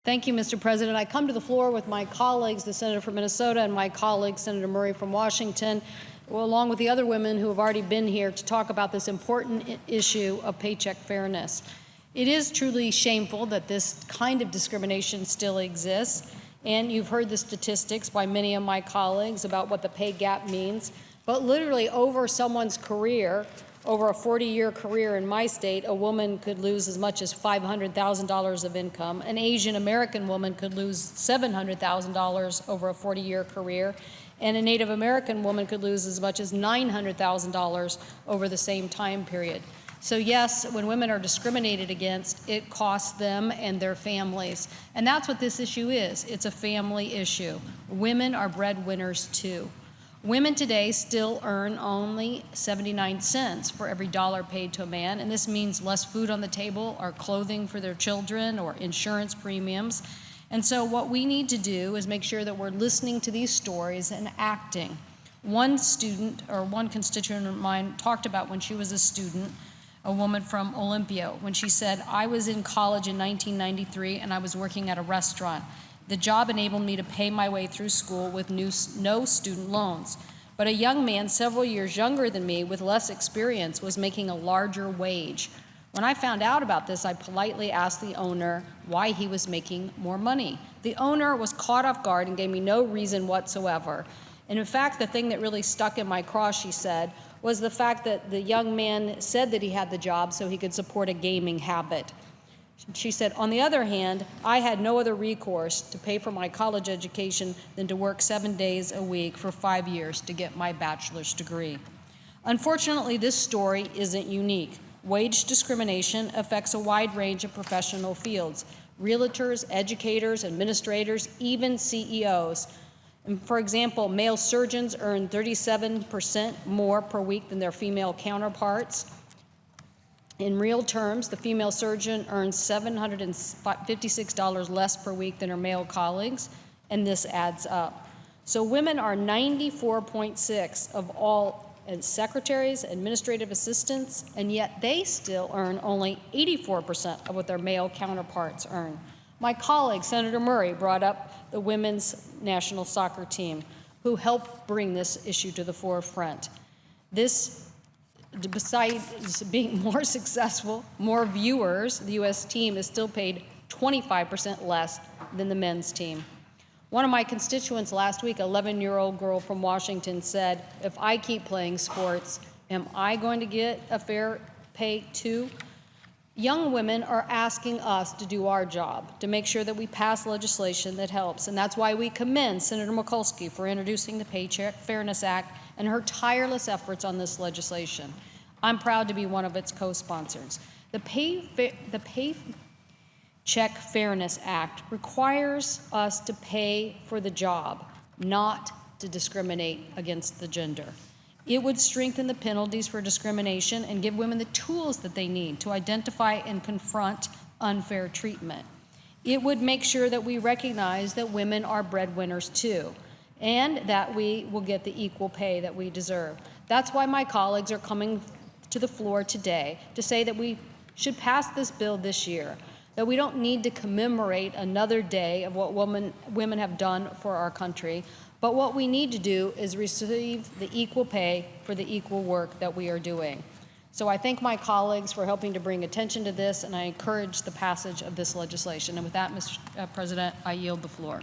Thank you, Mr. President. I come to the floor with my colleagues, the Senator from Minnesota and my colleague, Senator Murray from Washington, along with the other women who have already been here to talk about this important issue of paycheck fairness. It is truly shameful that this kind of discrimination still exists, and you've heard the statistics by many of my colleagues about what the pay gap means, but literally over someone's career, over a 40-year career in my state, a woman could lose as much as $500,000 of income. An Asian American woman could lose $700,000 over a 40-year career, and a Native American woman could lose as much as $900,000 over the same time period. So yes, when women are discriminated against, it costs them and their families. And that's what this issue is. It's a family issue. Women are breadwinners too. Women today still earn only 79 cents for every dollar paid to a man, and this means less food on the table or clothing for their children or insurance premiums. And so what we need to do is make sure that we're listening to these stories and acting. One student or one constituent of mine talked about when she was a student, a woman from Olympia, when she said, "I was in college in 1993 and I was working at a restaurant. The job enabled me to pay my way through school with no student loans. But a young man several years younger than me with less experience was making a larger wage. When I found out about this, I politely asked the owner why he was making more money. The owner was caught off guard and gave me no reason whatsoever. And in fact, the thing that really stuck in my craw," she said, was the fact that the young man said that he had the job so he could support a gaming habit. She said, "On the other hand, I had no other recourse to pay for my college education than to work 7 days a week for 5 years to get my bachelor's degree." Unfortunately, this story isn't unique. Wage discrimination affects a wide range of professional fields: realtors, educators, administrators, even CEOs. And for example, male surgeons earn 37% more per week than their female counterparts. In real terms, the female surgeon earns $756 less per week than her male colleagues, and this adds up. So women are 94.6 of all secretaries, administrative assistants, and yet they still earn only 84% of what their male counterparts earn. My colleague, Senator Murray, brought up the women's national soccer team, who helped bring this issue to the forefront. Besides being more successful, more viewers, the U.S. team is still paid 25% less than the men's team. One of my constituents last week, an 11-year-old girl from Washington, said, "If I keep playing sports, am I going to get a fair pay too?" Young women are asking us to do our job, to make sure that we pass legislation that helps, and that's why we commend Senator Mikulski for introducing the Paycheck Fairness Act and her tireless efforts on this legislation. I'm proud to be one of its co-sponsors. The Paycheck Fairness Act requires us to pay for the job, not to discriminate against the gender. It would strengthen the penalties for discrimination and give women the tools that they need to identify and confront unfair treatment. It would make sure that we recognize that women are breadwinners too, and that we will get the equal pay that we deserve. That's why my colleagues are coming to the floor today to say that we should pass this bill this year, that we don't need to commemorate another day of what women have done for our country, but what we need to do is receive the equal pay for the equal work that we are doing. So I thank my colleagues for helping to bring attention to this, and I encourage the passage of this legislation. And with that, Mr. President, I yield the floor.